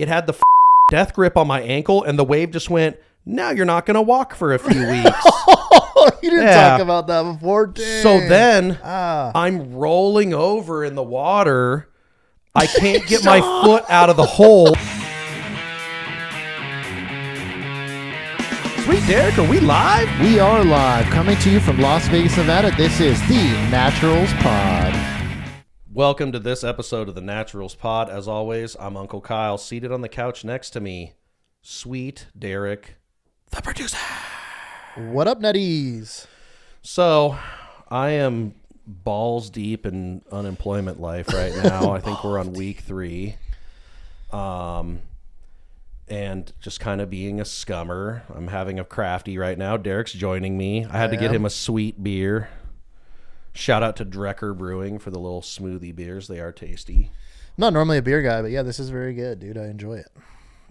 it had the death grip on my ankle, and the wave just went, now you're not going to walk for a few weeks. You didn't talk about that before. Dang. So then I'm rolling over in the water. I can't get my foot out of the hole. Sweet Derek, are we live? We are live, coming to you from Las Vegas, Nevada. This is the Naturals Pod. Welcome to this episode of the Naturals Pod. As always, I'm Uncle Kyle. Seated on the couch next to me, Sweet Derek, the producer. What up, nutties? So, I am balls deep in unemployment life right now. I think we're on week 3. And just kind of being a scummer. I'm having a crafty right now. Derek's joining me. I had to get him a sweet beer. Shout out to Drecker Brewing for the little smoothie beers. They are tasty. I'm not normally a beer guy, but yeah, this is very good, dude. I enjoy it.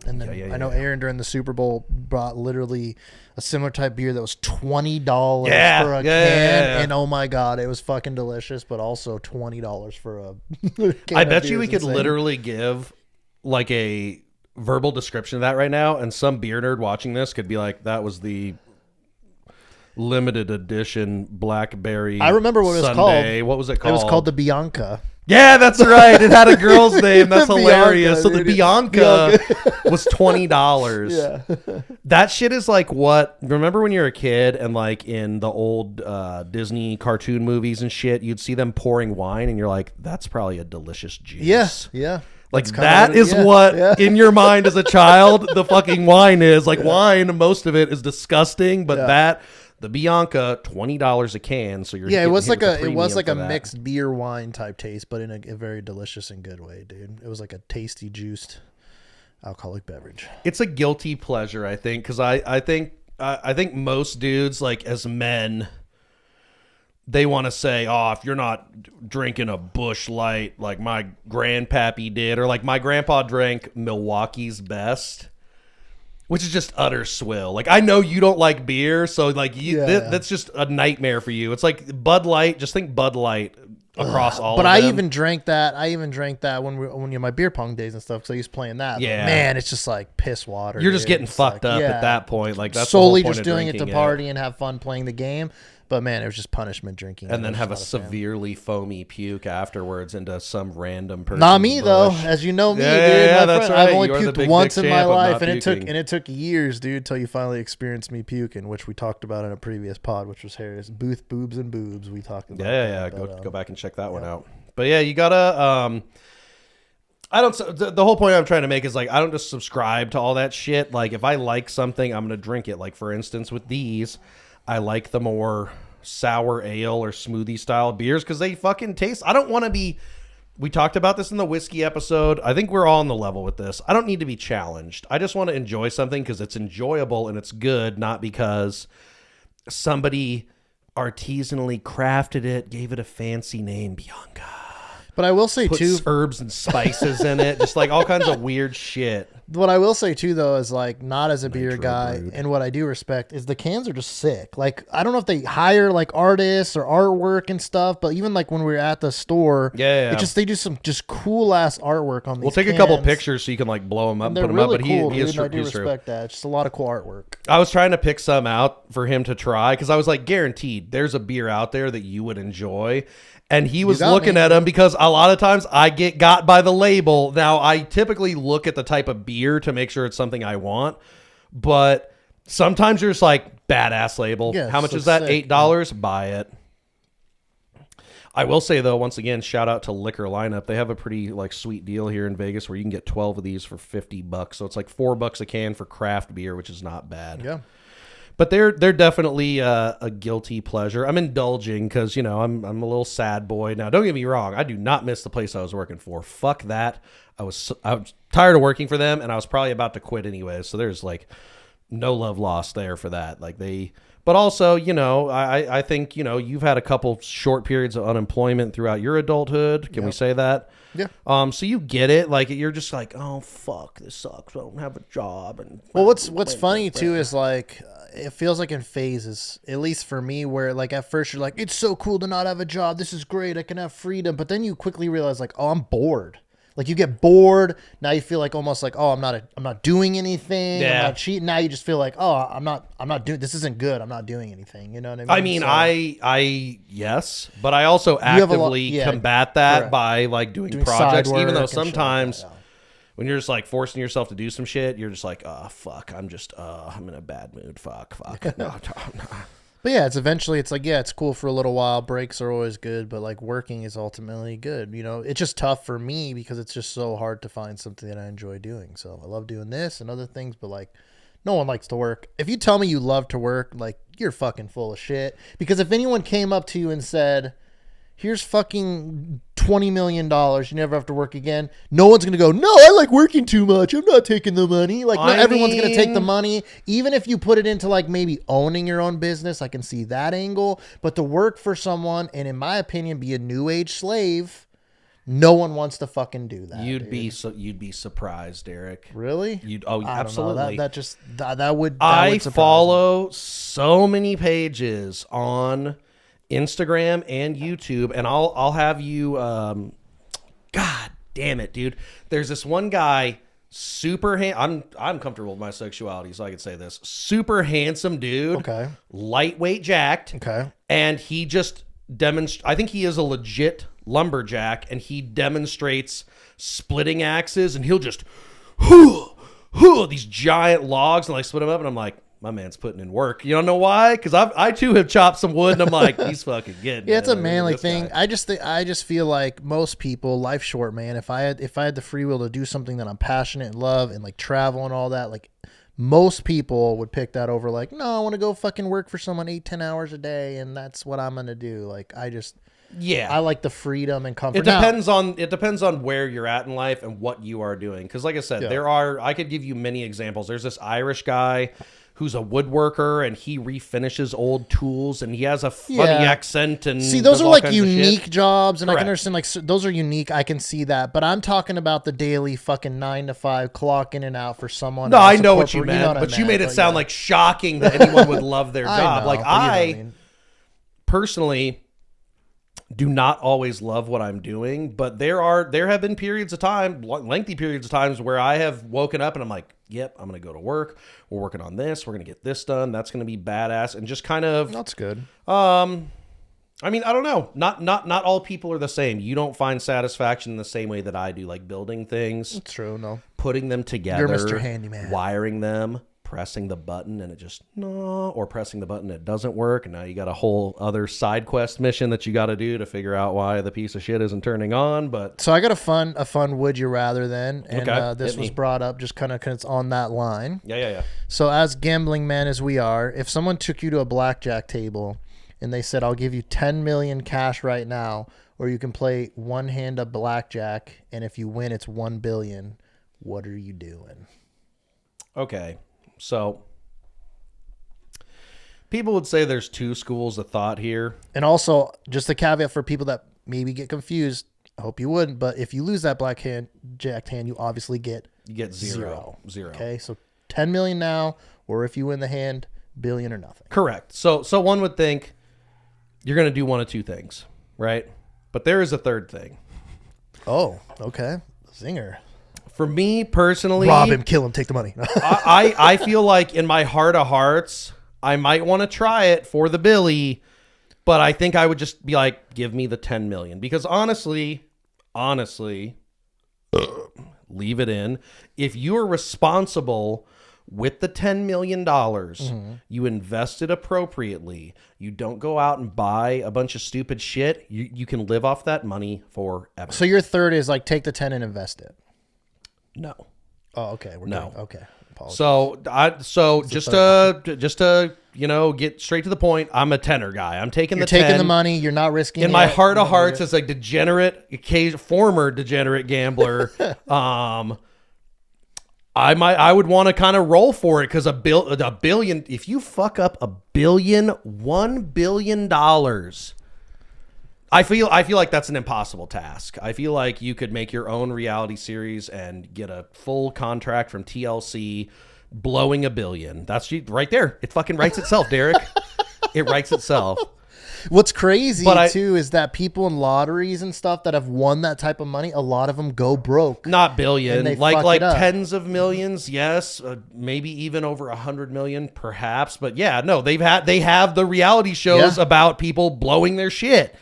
And then I know Aaron during the Super Bowl brought literally a similar type beer that was $20 for a can. And oh my God, it was fucking delicious, but also $20 for a can. I bet you we could literally give like a verbal description of that right now, and some beer nerd watching this could be like, that was the limited edition blackberry. I remember what it was called. What was it called? It was called the Bianca. Yeah, that's right. It had a girl's name. That's hilarious. Bianca, so the Bianca was $20. Yeah. That shit is like what, remember when you were a kid and like in the old Disney cartoon movies and shit, you'd see them pouring wine and you're like, that's probably a delicious juice. Yes. Yeah. Like that is what in your mind as a child the fucking wine is. Like wine, most of it is disgusting, but the Bianca, $20 a can. So you're it was like a mixed beer wine type taste, but in a very delicious and good way, dude. It was like a tasty juiced alcoholic beverage. It's a guilty pleasure, I think, because I think most dudes, like as men, they want to say, oh, if you're not drinking a Busch Light like my grandpappy did, or like my grandpa drank Milwaukee's Best, which is just utter swill. Like, I know you don't like beer, so like that's just a nightmare for you. It's like Bud Light. Just think Bud Light across all of them. But I even drank that when you my beer pong days and stuff, because I used playing that. Yeah. But man, it's just like piss water. You're just getting fucked up at that point. Like that's solely the whole point just of doing it to drinking party and have fun playing the game. But man, it was just punishment drinking. And then have a severely foamy puke afterwards into some random person. Not me though, as you know me, dude. Yeah, that's right. I've only puked once in my life, and it took years, dude, till you finally experienced me puking, which we talked about in a previous pod, which was hilarious. Booth boobs and boobs. We talked about. Yeah. Go back and check that one out. But yeah, you gotta. The whole point I'm trying to make is like I don't just subscribe to all that shit. Like if I like something, I'm gonna drink it. Like for instance, with these, I like the more sour ale or smoothie style beers because they fucking taste. I don't want to be. We talked about this in the whiskey episode. I think we're all on the level with this. I don't need to be challenged. I just want to enjoy something because it's enjoyable and it's good, not because somebody artisanally crafted it, gave it a fancy name, Bianca. But I will say too, herbs and spices in it, just like all kinds of weird shit. What I will say too, though, is like not as a beer guy, and what I do respect is the cans are just sick. Like I don't know if they hire like artists or artwork and stuff, but even like when we were at the store, they do some just cool ass artwork on these. We'll take cans. A couple pictures so you can like blow them up, and put them really up. But cool, he is I do respect that. It's just a lot of cool artwork. I was trying to pick some out for him to try because I was like, guaranteed, there's a beer out there that you would enjoy. And he was looking at them because a lot of times I get got by the label. Now, I typically look at the type of beer to make sure it's something I want. But sometimes you're just like, badass label. Yeah, how much is that? sick. $8? Buy it. I will say, though, once again, shout out to Liquor Lineup. They have a pretty like sweet deal here in Vegas where you can get 12 of these for $50. So it's like $4 a can for craft beer, which is not bad. Yeah. But they're definitely a guilty pleasure. I'm indulging because, you know, I'm a little sad boy. Now, don't get me wrong. I do not miss the place I was working for. Fuck that. I was tired of working for them, and I was probably about to quit anyway. So there's, like, no love lost there for that. But also, you know, I think, you know, you've had a couple short periods of unemployment throughout your adulthood. Can we say that? Yeah. So you get it. Like, you're just like, oh, fuck, this sucks. I don't have a job. And well, what's funny, too, is, like, it feels like in phases, at least for me, where like at first you're like, it's so cool to not have a job. This is great. I can have freedom. But then you quickly realize like, oh, I'm bored. Like you get bored. Now you feel like almost like, oh, I'm not doing anything. Yeah. I'm not cheating. Now you just feel like, oh, I'm not doing, this isn't good. I'm not doing anything. You know what I mean? I mean, I yes, but I also actively combat that correct. by like doing projects, even though and shit like sometimes that, when you're just like forcing yourself to do some shit, you're just like, oh fuck, I'm in a bad mood. Fuck. No. But yeah, it's like, yeah, it's cool for a little while. Breaks are always good, but like working is ultimately good. You know, it's just tough for me because it's just so hard to find something that I enjoy doing. So I love doing this and other things, but like no one likes to work. If you tell me you love to work, like you're fucking full of shit. Because if anyone came up to you and said, here's fucking $20 million, you never have to work again, no one's going to go, no, I like working too much, I'm not taking the money. Like, not everyone's going to take the money. Even if you put it into like maybe owning your own business, I can see that angle. But to work for someone and in my opinion be a new age slave, no one wants to fucking do that. You'd be surprised, Eric. Really? Absolutely. That would I follow so many pages on Instagram and YouTube, and I'll have you God damn it, dude. There's this one guy, I'm comfortable with my sexuality, so I could say this. Super handsome dude. Okay. Lightweight jacked. Okay. And he just I think he is a legit lumberjack, and he demonstrates splitting axes, and he'll just these giant logs and like split them up, and I'm like, my man's putting in work. You don't know why? Because I too have chopped some wood, and I'm like, he's fucking getting it. Yeah, it's a manly thing. I just feel like most people, life's short, man. If I had the free will to do something that I'm passionate and love, and like travel and all that, like most people would pick that over. Like, no, I want to go fucking work for someone 8-10 hours a day, and that's what I'm gonna do. Like, I like the freedom and comfort. It depends on where you're at in life and what you are doing. Because like I said, I could give you many examples. There's this Irish guy who's a woodworker, and he refinishes old tools, and he has a funny accent. And see, those are like unique jobs, and correct. I can understand like those are unique. I can see that, but I'm talking about the daily fucking 9 to 5 clock in and out for someone. No, I know what you meant, but you made it sound like shocking that anyone would love their job. Like I personally do not always love what I'm doing, but there have been periods of time, lengthy periods of times where I have woken up and I'm like, yep, I'm going to go to work. We're working on this. We're going to get this done. That's going to be badass. And just kind of, that's good. I mean, I don't know. Not all people are the same. You don't find satisfaction in the same way that I do, like building things. That's true. No, putting them together. You're Mr. Handyman. Wiring them. Pressing the button and it just or pressing the button it doesn't work, and now you got a whole other side quest mission that you got to do to figure out why the piece of shit isn't turning on. But so I got a fun would you rather then, and okay. This was brought up just kind of because it's on that line. Yeah. So as gambling men as we are, if someone took you to a blackjack table and they said, I'll give you 10 million cash right now, or you can play one hand of blackjack, and if you win it's 1 billion, what are you doing? Okay. So people would say there's two schools of thought here. And also, just a caveat for people that maybe get confused, I hope you wouldn't, but if you lose that jacked hand, you obviously get zero. Okay, so 10 million now, or if you win the hand, billion or nothing. Correct. So one would think you're going to do one of two things, right? But there is a third thing. Oh, okay. Zinger. For me personally, rob him, kill him, take the money. I feel like in my heart of hearts, I might want to try it for the Billy, but I think I would just be like, give me the 10 million. Because honestly, leave it in. If you are responsible with the $10 million, you invest it appropriately. You don't go out and buy a bunch of stupid shit. You can live off that money forever. So your third is like take the 10 and invest it. No. Oh, okay. Okay. Apologies. So just to get straight to the point, I'm a tenor guy. I'm taking you're the 10. Taking the money. You're not risking. In my heart of hearts, as a former degenerate gambler, I would want to kind of roll for it because a billion. If you fuck up $1 billion. I feel like that's an impossible task. I feel like you could make your own reality series and get a full contract from TLC blowing $1 billion. That's right there. It fucking writes itself, Derek. It writes itself. What's crazy too is that people in lotteries and stuff that have won that type of money, a lot of them go broke. Not billion, like tens of millions. Yes, maybe even over 100 million, perhaps. But yeah, no, they have the reality shows about people blowing their shit,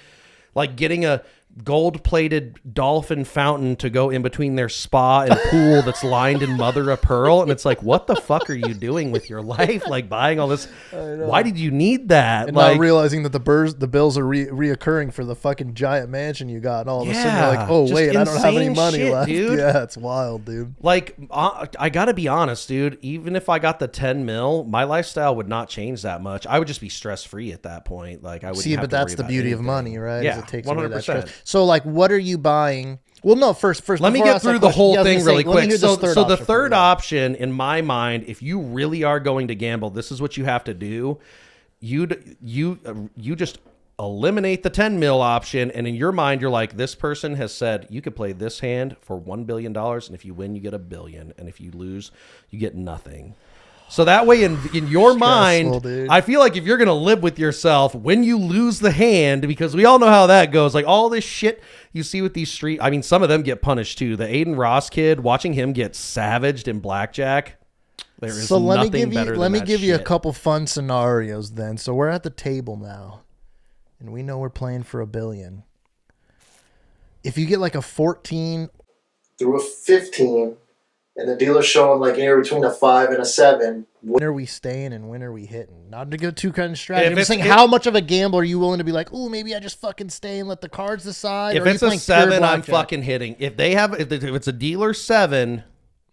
like getting a gold-plated dolphin fountain to go in between their spa and pool that's lined in mother of pearl, and it's like, what the fuck are you doing with your life? Like buying all this. Why did you need that? And like, not realizing that the bills are reoccurring for the fucking giant mansion you got, and all of a sudden you're like, oh wait, I don't have any money left, dude. Yeah, it's wild, dude. Like I gotta be honest, dude. Even if I got the 10 mil, my lifestyle would not change that much. I would just be stress-free at that point. Like I would see, but that's the beauty of money, right? Yeah, it takes 100%. away that stress. So, like, what are you buying? Well, no, first. Let me get through the whole thing really quick. So the third option, in my mind, if you really are going to gamble, this is what you have to do. You just eliminate the 10 mil option, and in your mind, you're like, this person has said you could play this hand for $1 billion, and if you win, you get $1 billion, and if you lose, you get nothing. So that way, in your mind, dude. I feel like if you're going to live with yourself, when you lose the hand, because we all know how that goes, like all this shit you see with these street, I mean, some of them get punished too. The Aiden Ross kid, watching him get savaged in blackjack, there is nothing better than that. Let me give you a couple fun scenarios then. So we're at the table now, and we know we're playing for $1 billion. If you get like a 14 through a 15, and the dealer's showing like anywhere between a 5 and a 7. When are we staying and when are we hitting? Not to go too kind of strategy. I'm just saying, how much of a gamble are you willing to be like, oh, maybe I just fucking stay and let the cards decide? If it's a 7, I'm fucking hitting. If it's a dealer 7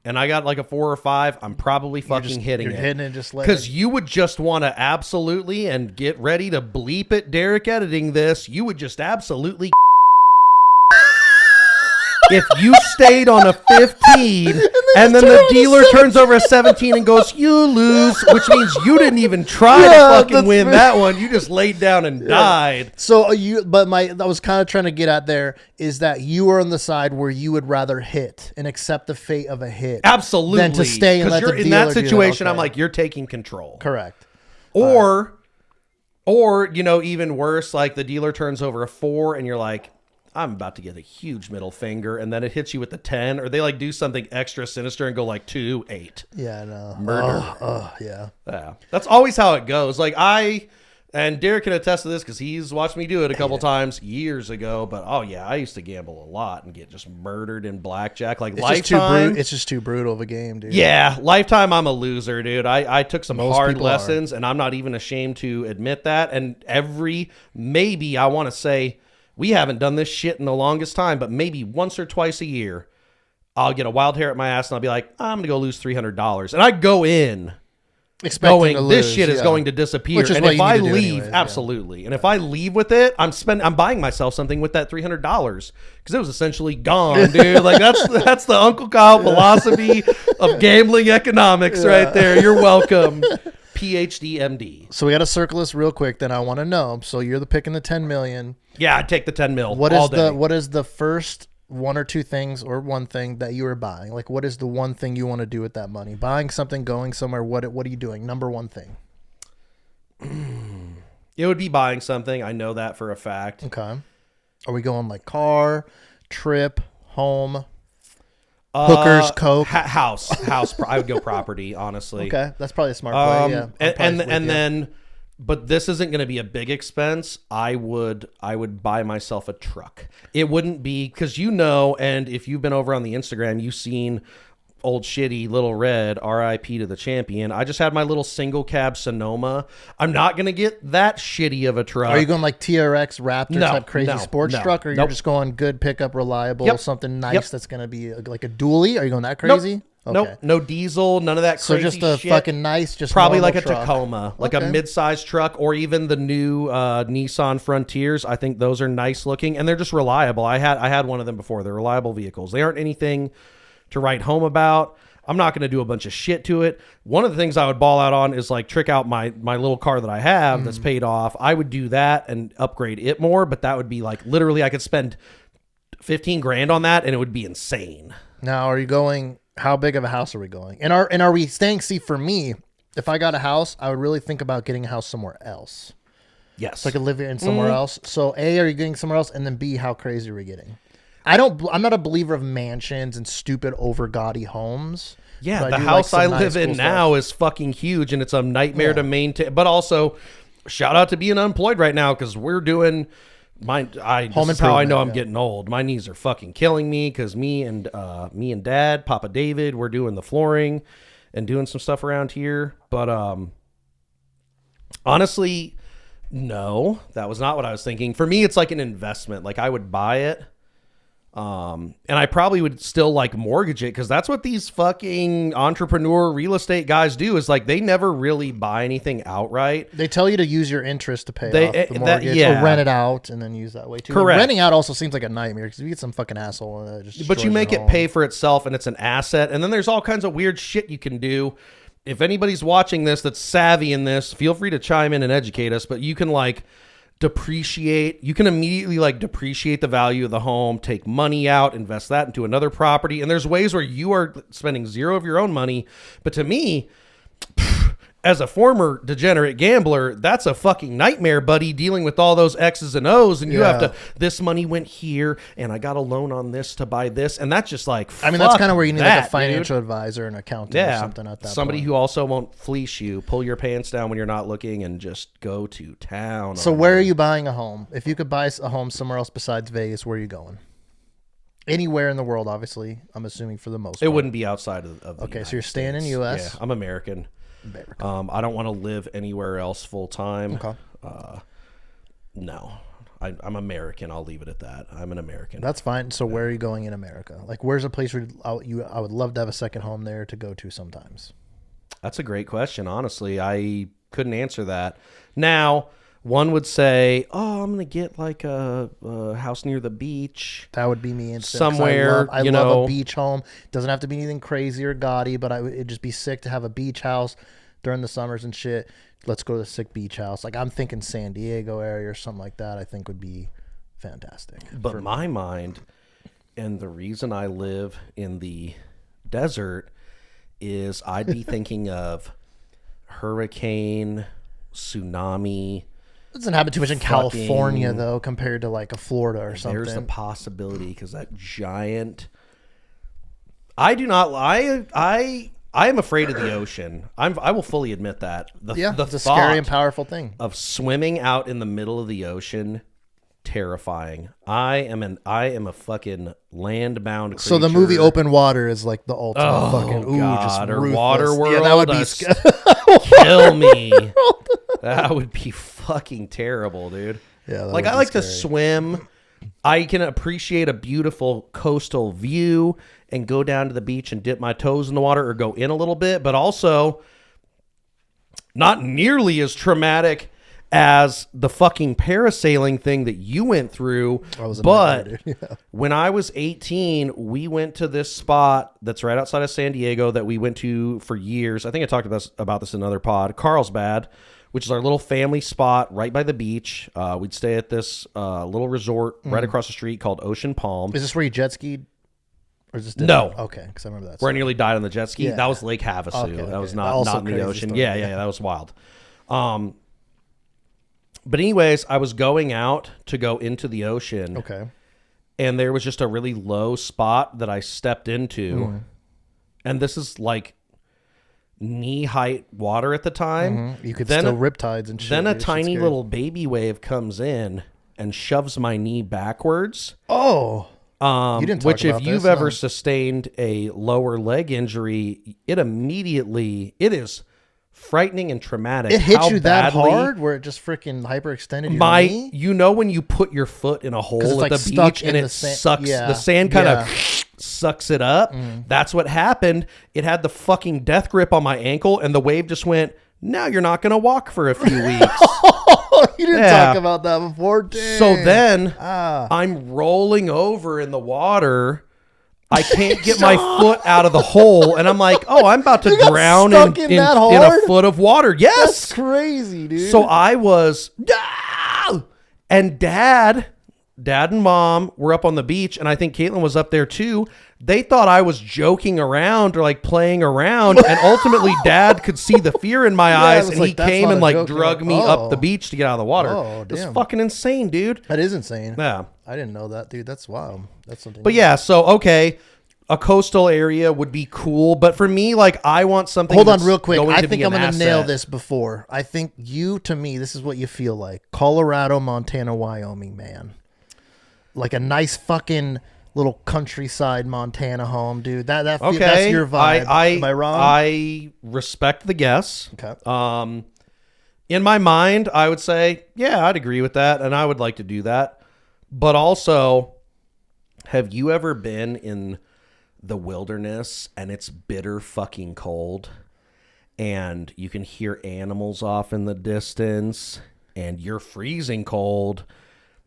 and I got like a 4 or 5, I'm probably fucking hitting it. You're hitting it just because you would just want to absolutely, and get ready to bleep it, Derek editing this, you would just absolutely if you stayed on a 15 and then the dealer turns over a 17 and goes, you lose, which means you didn't even try to fucking win that one. You just laid down and died. So I was kind of trying to get at there is that you are on the side where you would rather hit and accept the fate of a hit. Absolutely. Than to stay and let the dealer in that situation, I'm like, you're taking control. Correct. Or, even worse, like the dealer turns over a 4 and you're like, I'm about to get a huge middle finger, and then it hits you with the 10, or they like do something extra sinister and go like 2, 8. Yeah, I know. Murder. Yeah. Yeah. That's always how it goes. Like and Derek can attest to this because he's watched me do it a couple times years ago, but I used to gamble a lot and get just murdered in blackjack. Like Lifetime. It's just too brutal of a game, dude. Yeah. Lifetime, I'm a loser, dude. I took some hard lessons, and I'm not even ashamed to admit that. And maybe I want to say, we haven't done this shit in the longest time, but maybe once or twice a year, I'll get a wild hair at my ass and I'll be like, I'm going to go lose $300. And I go in expecting this shit is going to disappear. Which is and if I leave, anyways, absolutely. And if I leave with it, I'm buying myself something with that $300 because it was essentially gone, dude. Like that's the Uncle Kyle philosophy of gambling economics right there. You're welcome. PhD MD. So we got to circle this real quick. Then I want to know. So you're the pick in the 10 million. Yeah, I'd take the 10 mil. What is the first one or two things or one thing that you are buying? Like, what is the one thing you want to do with that money? Buying something, going somewhere. What are you doing? Number one thing. It would be buying something. I know that for a fact. Okay. Are we going like car, trip, home? Hookers, coke, house. I would go property, honestly. Okay, that's probably a smart play. Yeah, and then, but this isn't going to be a big expense. I would buy myself a truck. It wouldn't be because and if you've been over on the Instagram, you've seen old shitty Little Red, R.I.P. to the champion. I just had my little single cab Sonoma. I'm not going to get that shitty of a truck. Are you going like TRX Raptor type crazy sports truck, or you're just going good pickup, reliable, something nice that's going to be like a dually? Are you going that crazy? Nope. Okay. No diesel, none of that crazy shit. So just a fucking nice, just probably like a truck. Tacoma, like a mid-sized truck, or even the new Nissan Frontiers. I think those are nice looking, and they're just reliable. I had one of them before. They're reliable vehicles. They aren't anything to write home about. I'm not going to do a bunch of shit to it. One of the things I would ball out on is like trick out my little car that I have that's paid off. I would do that and upgrade it more, but that would be like literally I could spend $15,000 on that and it would be insane. Now, are you going, how big of a house are we going? And are we staying, see, for me, if I got a house, I would really think about getting a house somewhere else. Yes. So I could live here and somewhere else. So A, are you getting somewhere else? And then B, how crazy are we getting? I'm not a believer of mansions and stupid over gaudy homes. Yeah, the house I live in now is fucking huge, and it's a nightmare to maintain. But also, shout out to being unemployed right now, because we're doing this is how I know I'm getting old. My knees are fucking killing me, because me and Dad, Papa David, we're doing the flooring and doing some stuff around here. But honestly, no, that was not what I was thinking. For me, it's like an investment. Like, I would buy it. And I probably would still like mortgage it, because that's what these fucking entrepreneur real estate guys do, is like they never really buy anything outright. They tell you to use your interest to pay off the mortgage or rent it out and then use that way too. Correct. Renting out also seems like a nightmare, because you get some fucking asshole. But you make it pay for itself, and it's an asset. And then there's all kinds of weird shit you can do. If anybody's watching this that's savvy in this, feel free to chime in and educate us. But you can you can immediately depreciate the value of the home, take money out, invest that into another property. And there's ways where you are spending zero of your own money. But to me, as a former degenerate gambler, that's a fucking nightmare, buddy, dealing with all those X's and O's. And you have to, this money went here, and I got a loan on this to buy this. And that's just that's kind of where you need a financial advisor, an accountant or something at that somebody point. Who also won't fleece you, pull your pants down when you're not looking, and just go to town. So where are you buying a home? If you could buy a home somewhere else besides Vegas, where are you going? Anywhere in the world, obviously, I'm assuming for the most part. It wouldn't be outside of the Okay, so you're staying in U.S.? Yeah, I'm American. I don't want to live anywhere else full time. Okay. No, I'm American. I'll leave it at that. I'm an American. That's fine. So where are you going in America? Like, where's a place where I would love to have a second home there to go to sometimes? That's a great question. Honestly, I couldn't answer that. Now, one would say, "Oh, I'm gonna get like a house near the beach." That would be me somewhere. I love a beach home. Doesn't have to be anything crazy or gaudy, but it'd just be sick to have a beach house during the summers and shit. Let's go to the sick beach house. Like, I'm thinking San Diego area or something like that. I think would be fantastic. But my mind, and the reason I live in the desert, is I'd be thinking of hurricane, tsunami. It doesn't happen too much in California, though, compared to like a Florida or something. There's the possibility, because that giant. I do not. I am afraid of the ocean. I will fully admit that. It's a scary and powerful thing. Of swimming out in the middle of the ocean, terrifying. I am a fucking land-bound creature. So the movie Open Water is like the ultimate fucking God, or ruthless. Waterworld. Yeah, that would be kill me. That would be fucking terrible, dude. Yeah, like I like to swim. I can appreciate a beautiful coastal view and go down to the beach and dip my toes in the water or go in a little bit, but also not nearly as traumatic as the fucking parasailing thing that you went through. But when I was 18, we went to this spot that's right outside of San Diego that we went to for years. I think I talked about this in another pod, Carlsbad, which is our little family spot right by the beach. We'd stay at this little resort right across the street called Ocean Palm. Is this where you jet skied? Or is this No. Okay, because I remember that. Where I nearly died on the jet ski. Yeah. That was Lake Havasu. Okay. That was not in the ocean. Story, yeah, that was wild. But anyways, I was going out to go into the ocean. Okay. And there was just a really low spot that I stepped into. And this is like knee-height water at the time. You could still riptides and shit. Then a tiny little baby wave comes in and shoves my knee backwards. Oh. You didn't talk which about if you've ever sustained a lower leg injury, it is frightening and traumatic. It hit you that hard where it just freaking hyperextended your knee? You know when you put your foot in a hole at the beach and it sucks, the sand kind of sucks it up? That's what happened. It had the fucking death grip on my ankle, and the wave just went, now you're not going to walk for a few weeks. You didn't talk about that before. Dang. So then I'm rolling over in the water. I can't get my foot out of the hole, and I'm like, oh, I'm about to drown in a foot of water. Yes. That's crazy, dude. So I was, and Dad and Mom were up on the beach, and I think Caitlin was up there too. they thought I was joking around or like playing around, and ultimately Dad could see the fear in my eyes, and he came and like drug me up the beach to get out of the water. Oh, damn. It's fucking insane, dude. That is insane. Yeah. I didn't know that, dude. That's wild. That's something. But yeah, so okay, a coastal area would be cool, but for me, like, I want something. Hold on, real quick. I think I'm going to nail this before. I think to me, this is what you feel like: Colorado, Montana, Wyoming, man. Like a nice fucking little countryside Montana home, dude. That's your vibe. Am I wrong? I respect the guess. Okay. In my mind, I would say, yeah, I'd agree with that, and I would like to do that. But also, have you ever been in the wilderness and it's bitter fucking cold, and you can hear animals off in the distance, and you're freezing cold?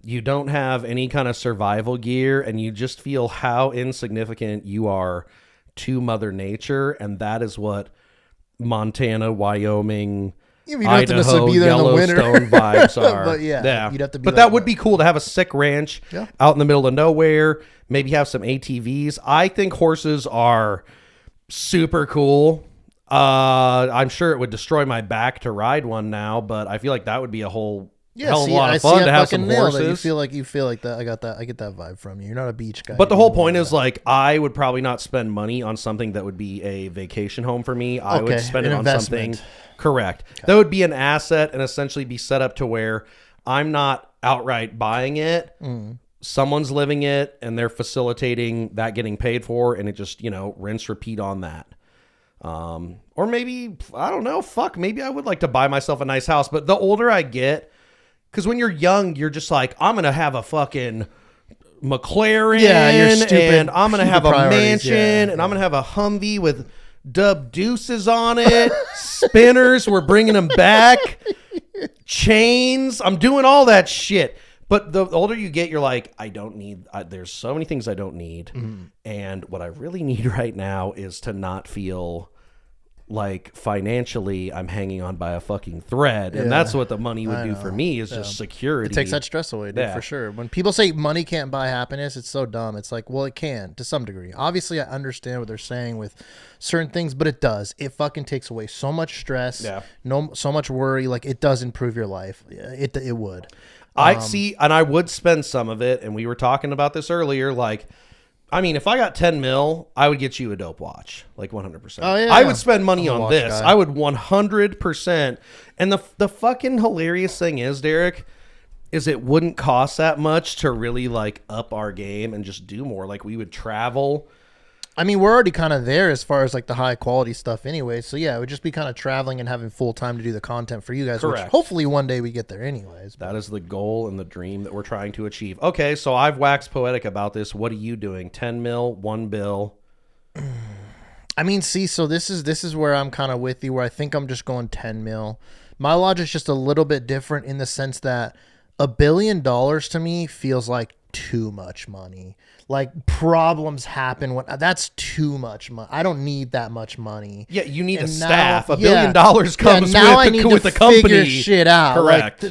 You don't have any kind of survival gear, and you just feel how insignificant you are to Mother Nature, and that is what Montana, Wyoming, Idaho, Yellowstone vibes are. But yeah, you'd have to be. But that would be cool to have a sick ranch out in the middle of nowhere. Maybe have some ATVs. I think horses are super cool. I'm sure it would destroy my back to ride one now, but I feel like that would be a whole hell of a lot of fun to have some horses. You feel like that. I get that vibe from you. You're not a beach guy. But the whole point is, like, I would probably not spend money on something that would be a vacation home for me. I would spend it on something. Correct. Okay. That would be an asset and essentially be set up to where I'm not outright buying it. Someone's living it and they're facilitating that getting paid for, and it just, rinse, repeat on that. Or maybe, I don't know, maybe I would like to buy myself a nice house. But the older I get, because when you're young, you're just like, I'm going to have a fucking McLaren, and I'm going to have a mansion, and I'm going to have a Humvee with Dub Deuces on it, spinners, we're bringing them back, chains, I'm doing all that shit. But the older you get, you're like, I don't need, there's so many things I don't need. And what I really need right now is to not feel like financially I'm hanging on by a fucking thread. And that's what the money would do for me, is just security. It takes that stress away, dude, for sure. When people say money can't buy happiness, it's so dumb. It's like, well, it can to some degree. Obviously, I understand what they're saying with certain things, but it does. It fucking takes away so much stress, so much worry. Like, it does improve your life. It would. I see, and I would spend some of it, and we were talking about this earlier, like, I mean, if I got 10 mil, I would get you a dope watch, like 100%. Oh, yeah. I would spend money on this. Guy. I would 100%. And the fucking hilarious thing is, Derek, is it wouldn't cost that much to really, like, up our game and just do more. Like, we would travel. I mean, we're already kind of there as far as like the high quality stuff anyway. So yeah, it would just be kind of traveling and having full time to do the content for you guys. Correct. Which hopefully one day we get there anyways. That is the goal and the dream that we're trying to achieve. Okay, so I've waxed poetic about this. What are you doing? 10 mil, 1 bill? I mean, see, so this is where I'm kind of with you, where I think I'm just going 10 mil. My logic's just a little bit different in the sense that $1 billion to me feels like too much money. Like, problems happen when that's too much money. I don't need that much money. Yeah, you need a staff. $1 billion comes with the company. Figure shit out. Correct.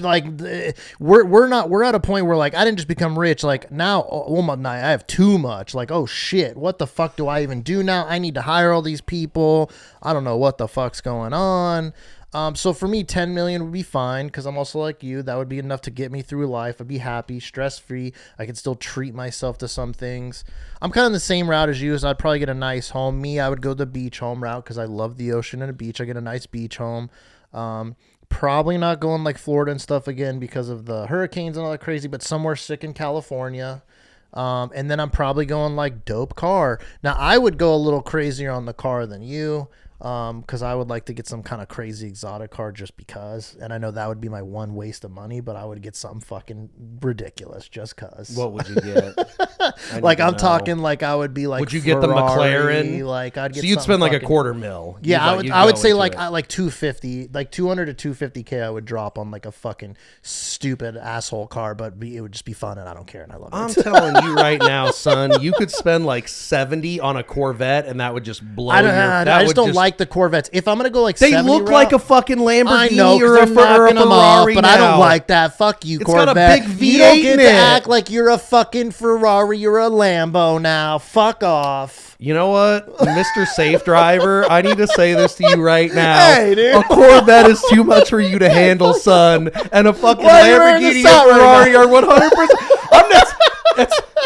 We're at a point where, like, I didn't just become rich. Like, now, I have too much. Like, oh shit, what the fuck do I even do now? I need to hire all these people. I don't know what the fuck's going on. So for me, 10 million would be fine, because I'm also like you. That would be enough to get me through life. I'd be happy, stress-free. I could still treat myself to some things. I'm kind of the same route as you, so I'd probably get a nice home. I would go the beach home route because I love the ocean and a beach. I get a nice beach home. Probably not going like Florida and stuff again because of the hurricanes and all that crazy, but somewhere sick in California. And then I'm probably going like dope car. Now, I would go a little crazier on the car than you. Because I would like to get some kind of crazy exotic car just because, and I know that would be my one waste of money, but I would get something fucking ridiculous just cause. What would you get? Like, I'm talking like I would be like, would you Ferrari, get the McLaren? Like, I'd get. So you'd spend like $250,000. Yeah, I would say like 250, like 200 to 250K. I would drop on like a fucking stupid asshole car, but it would just be fun, and I don't care, and I love it. I'm telling you right now, son, you could spend like 70 on a Corvette, and that would just blow. I just don't like like the Corvettes. If I'm gonna go like they 70 look route, like a fucking Lamborghini I know, or a Ferrari, but now. I don't like that. Fuck you, it's Corvette. got a big V8 you don't get in to it. act like you're a fucking Ferrari. You're a Lambo now. Fuck off. You know what, Mr. Safe Driver? I need to say this to you right now. Hey, dude. A Corvette is too much for you to handle, son. And a fucking Lamborghini or Ferrari are 100%.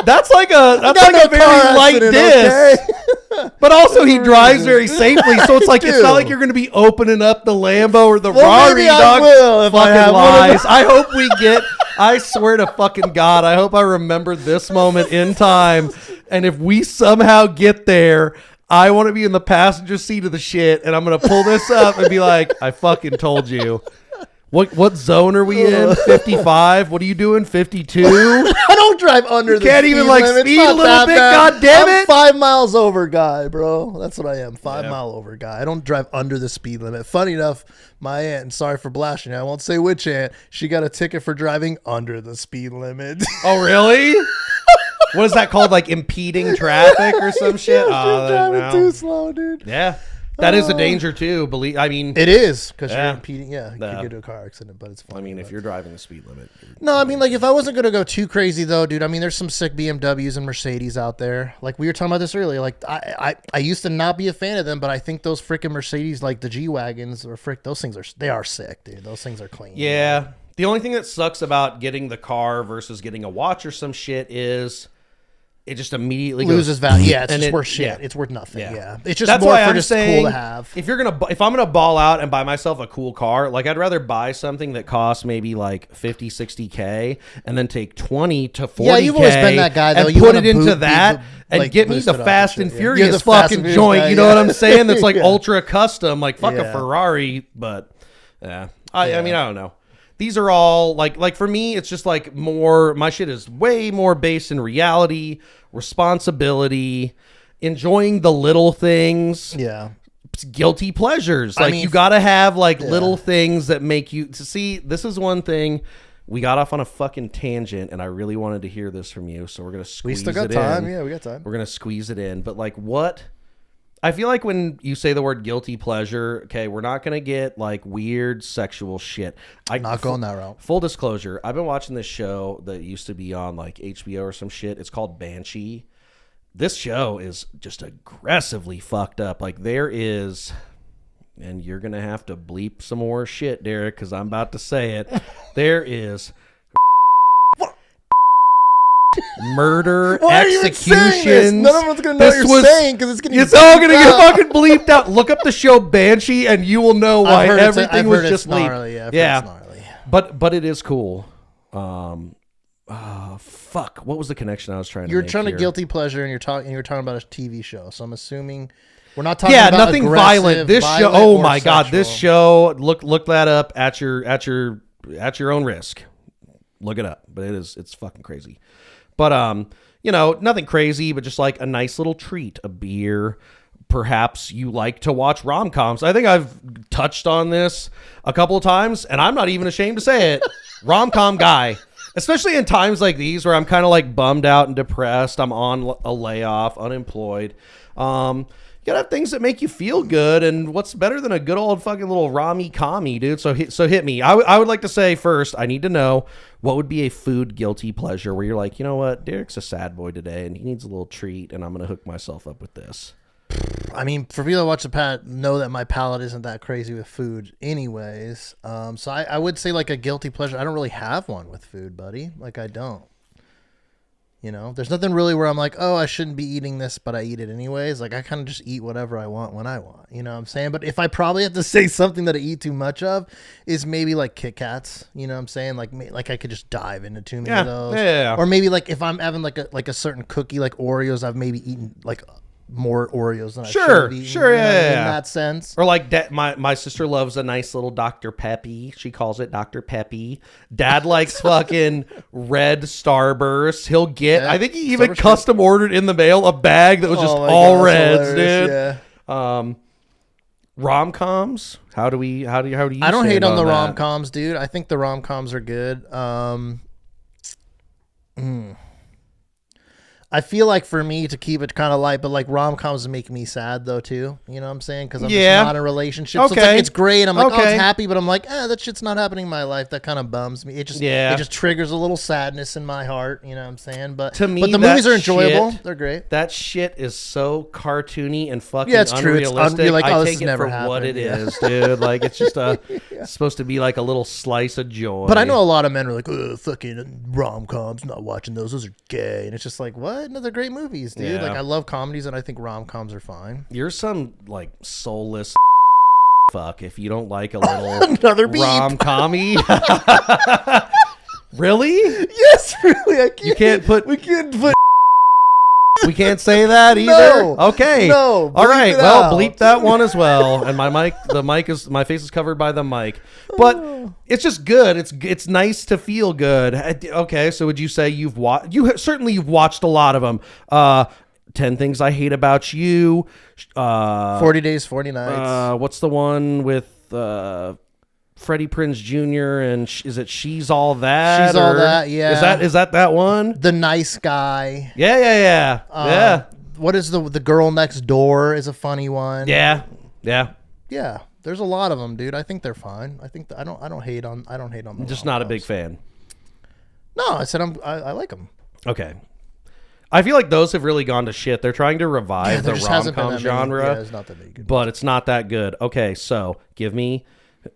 That's like a very light diss. Okay? But also he drives very safely, so it's like it's not like you're going to be opening up the Lambo or the Ferrari, dog. Will if fucking I have lies. I hope we get. I swear to fucking God, I hope I remember this moment in time. And if we somehow get there, I want to be in the passenger seat of the shit, and I'm going to pull this up and be like, I fucking told you. What zone are we in? 55? What are you doing? 52? I don't drive under the can't speed even like limit. speed a little bit, god damn it. I'm 5 miles over guy, bro. That's what I am. 5 mile over guy. I don't drive under the speed limit. Funny enough, my aunt, and sorry for blasting, I won't say which aunt, she got a ticket for driving under the speed limit. Oh, really? What is that called? Like impeding traffic or some shit? Yeah, driving too slow, dude. Yeah. That is a danger too. It is because you're impeding. Yeah, you could get into a car accident, but it's fine. I mean, if you're driving the speed limit. No, I mean, like if I wasn't gonna go too crazy though, dude. I mean, there's some sick BMWs and Mercedes out there. Like we were talking about this earlier. Like I used to not be a fan of them, but I think those freaking Mercedes, like the G wagons or those things are sick, dude. Those things are clean. Yeah. The only thing that sucks about getting the car versus getting a watch or some shit is. It just immediately loses value. Yeah, it's and just worth shit. Yeah. It's worth nothing. Yeah, it's just that's more why for I'm just saying, cool to have. If I'm gonna ball out and buy myself a cool car, like I'd rather buy something that costs maybe like 50, 60K and then take 20 to 40K. Yeah, you've always been that guy though. And you put it into that and get me the Fast and Furious fucking joint. You know what I'm saying? That's like ultra custom, like fuck a Ferrari, but I mean I don't know. These are all like for me, it's just like more, my shit is way more based in reality, responsibility, enjoying the little things. Yeah. Guilty pleasures. Like you got to have like little things that make you to see. This is one thing. We got off on a fucking tangent and I really wanted to hear this from you. So we're going to squeeze it in. We still got time. Yeah, we got time. We're going to squeeze it in. But like what? I feel like when you say the word guilty pleasure, okay, we're not going to get like weird sexual shit. Not going that route. Full disclosure, I've been watching this show that used to be on like HBO or some shit. It's called Banshee. This show is just aggressively fucked up. Like there is, and you're going to have to bleep some more shit, Derek, because I'm about to say it. There is murder, executions. None of us gonna know what you're saying because it's all gonna get fucking bleeped out. Look up the show Banshee, and you will know why everything was just bleeped. Yeah. But it is cool. Fuck. What was the connection I was trying to? You're make trying here? to guilty pleasure, and you're talking about a TV show. So I'm assuming we're not talking. Yeah, about nothing violent. This show. Oh my god, sexual. this show. Look that up at your own risk. Look it up. But it's fucking crazy. But, you know, nothing crazy, but just like a nice little treat, a beer. Perhaps you like to watch rom-coms. I think I've touched on this a couple of times, and I'm not even ashamed to say it. Rom-com guy, especially in times like these where I'm kind of like bummed out and depressed. I'm on a layoff, unemployed. You gotta have things that make you feel good, and what's better than a good old fucking little Romy-commie, dude? So hit me. I would like to say first, I need to know what would be a food guilty pleasure where you're like, you know what, Derek's a sad boy today, and he needs a little treat, and I'm gonna hook myself up with this. I mean, for people that watch the pad, know that my palate isn't that crazy with food, anyways. So I would say like a guilty pleasure. I don't really have one with food, buddy. Like I don't. You know, there's nothing really where I'm like, oh, I shouldn't be eating this, but I eat it anyways. Like I kind of just eat whatever I want when I want. You know what I'm saying? But if I probably have to say something that I eat too much of, is maybe like Kit Kats. You know what I'm saying? Like I could just dive into too many of those. Yeah. Or maybe like if I'm having like a certain cookie like Oreos, I've maybe eaten like more Oreos than I should have eaten. Sure, yeah. In that sense. Or like my sister loves a nice little Dr. Peppy. She calls it Dr. Peppy. Dad likes fucking red Starburst. He'll get, I think he even custom ordered in the mail a bag that was just all reds, dude. Yeah. Rom-coms. How do you? I don't hate on the rom-coms, dude. I think the rom-coms are good. I feel like for me to keep it kind of light, but like rom-coms make me sad though too. You know what I'm saying? Because I'm just not in a relationship. So it's like it's great. I'm like, oh, it's happy, but I'm like, that shit's not happening in my life. That kind of bums me. It just triggers a little sadness in my heart. You know what I'm saying? But to me, but the movies are enjoyable. They're great. That shit is so cartoony and fucking unrealistic. You're like, I take it for what it is, dude. Like it's just it's supposed to be like a little slice of joy. But I know a lot of men are like, fucking rom-coms, not watching those. Those are gay. And it's just like, what? No, they're great movies, dude. Yeah. Like I love comedies, and I think rom-coms are fine. You're some like soulless fuck if you don't like a little another rom-commy. Really? Yes, really. You can't put. We can't put. We can't say that either. No, okay. No. All right. Well, bleep that one as well. And my face is covered by the mic. But it's just good. It's nice to feel good. Okay. So would you say you've watched? You've watched a lot of them. 10 Things I Hate About You. 40 Days, 40 Nights. What's the one with Freddie Prinze Jr. and is it She's All That? She's All That, yeah. Is that one? The Nice Guy. Yeah. What is the Girl Next Door is a funny one. Yeah. There's a lot of them, dude. I think they're fine. I think I don't hate on them. I'm just not a big fan. No, I said I like them. Okay. I feel like those have really gone to shit. They're trying to revive the rom-com genre, it's not that big. But it's not that good. Okay, so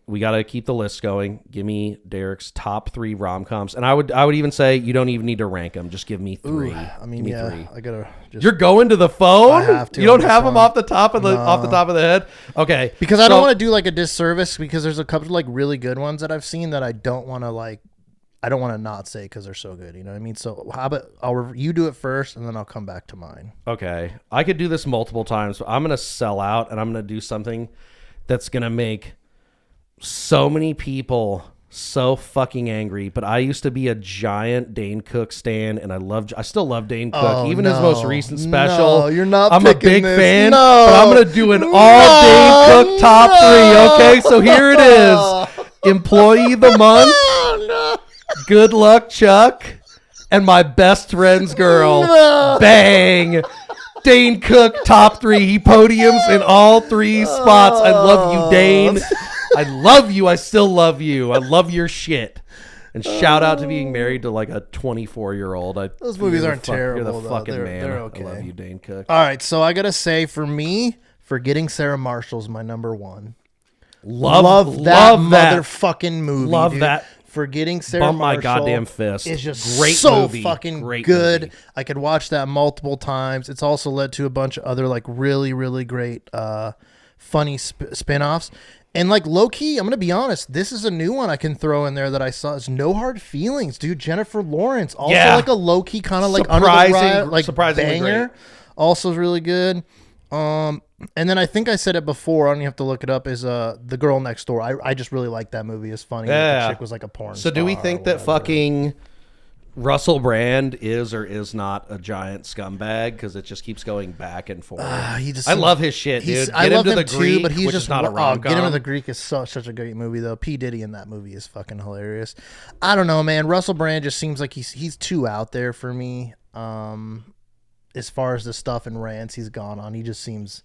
we got to keep the list going. Give me Derek's top 3 rom-coms. And I would even say you don't even need to rank them. Just give me 3. Ooh, I mean, yeah, 3. I got to You're going to the phone? I have to. You don't have them off the top of the head? Okay. Because I don't want to do like a disservice because there's a couple of like really good ones that I've seen that I don't want to not say because they're so good. You know what I mean? So how about you do it first and then I'll come back to mine. Okay. I could do this multiple times. But I'm going to sell out and I'm going to do something that's going to make so many people so fucking angry. But I used to be a giant Dane Cook stan, and I still love Dane Cook. Even his most recent special. No, you're not. I'm a big fan. No, but I'm gonna do an all Dane Cook top 3. Okay, so here it is. Employee of the month. Good Luck Chuck, and My Best Friend's Girl. Bang. Dane Cook top 3. He podiums in all 3 spots. I love you, Dane. I love you. I still love you. I love your shit. And shout out to being married to like a 24-year-old. Those movies aren't terrible. You're the fucking man. They're okay. I love you, Dane Cook. All right, so I gotta say, for me, Forgetting Sarah Marshall's my number 1. Love that motherfucking movie. Love dude. That. Forgetting Sarah Marshall. My goddamn fist. It's just great so movie. Fucking great good. Movie. I could watch that multiple times. It's also led to a bunch of other like really, really great funny spin-offs. And like low key, I'm gonna be honest. This is a new one I can throw in there that I saw. It's No Hard Feelings, dude. Jennifer Lawrence, also like a low key kind of like surprising banger. Great. Also really good. And then I think I said it before. I don't even have to look it up. Is The Girl Next Door? I just really like that movie. It's funny. Yeah. The chick was like a porn. So do we think that fucking Russell Brand is or is not a giant scumbag because it just keeps going back and forth? I love his shit, dude. I love him too, Greek, but he's just not a rom-com. Get Him to the Greek is such a great movie though. P. Diddy in that movie is fucking hilarious. I don't know, man. Russell Brand just seems like he's too out there for me. As far as the stuff and rants he's gone on, he just seems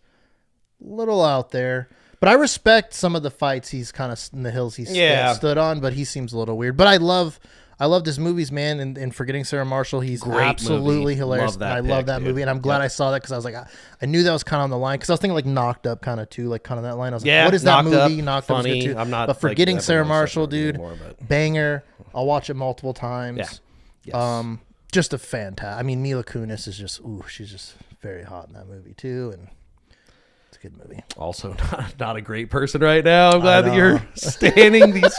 a little out there. But I respect some of the fights he's kind of in the hills he's stood on, but he seems a little weird. But I loved his movies, man, and Forgetting Sarah Marshall, he's great absolutely movie. Hilarious. I love that movie, and I'm glad I saw that because I was like, I knew that was kind of on the line because I was thinking like Knocked Up kind of too, like kind of that line. I was like, what is that movie? Knocked Up was good too. I'm not, but Forgetting Sarah Marshall, dude, anymore, banger. I'll watch it multiple times. Yeah. Yes. Just a fantastic. I mean, Mila Kunis is just she's just very hot in that movie too, and it's a good movie. Also, not a great person right now. I'm glad that you're standing these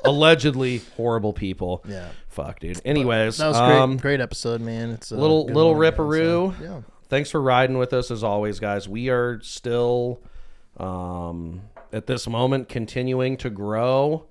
allegedly horrible people. Yeah, fuck, dude. Anyways, that was great episode, man. It's a little ripperoo. So, yeah. Thanks for riding with us as always, guys. We are still at this moment continuing to grow.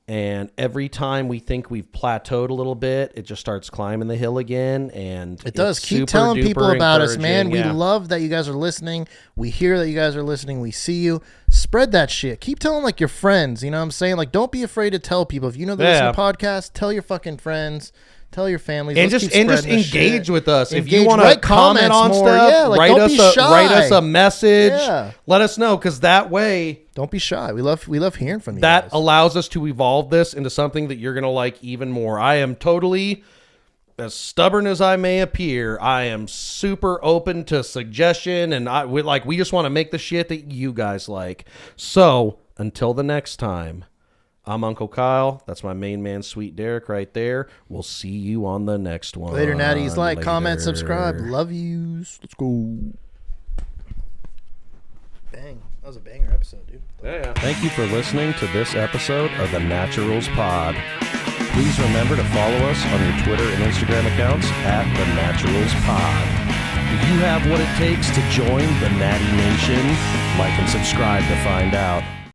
And every time we think we've plateaued a little bit, it just starts climbing the hill again. And it does. Keep telling people about us, man. We love that you guys are listening. We hear that you guys are listening. We see you. Spread that shit. Keep telling like your friends. You know what I'm saying? Like, don't be afraid to tell people. If you know they listen to podcasts, tell your fucking friends. Tell your families. And just engage with us. If you want to comment on more. stuff, Yeah, like, write us a message. Yeah. Let us know, because that way, don't be shy. We love hearing from you. That guys. allows us to evolve this into something that you're gonna like even more. I am totally, as stubborn as I may appear, I am super open to suggestion, and we just want to make the shit that you guys like. So until the next time, I'm Uncle Kyle. That's my main man, Sweet Derek, right there. We'll see you on the next one. Later, natties. Like, comment, subscribe. Love yous. Let's go. Bang. That was a banger episode, dude. Yeah. Thank you for listening to this episode of the Naturals Pod. Please remember to follow us on your Twitter and Instagram accounts at the Naturals Pod. If you have what it takes to join the Natty Nation, like and subscribe to find out.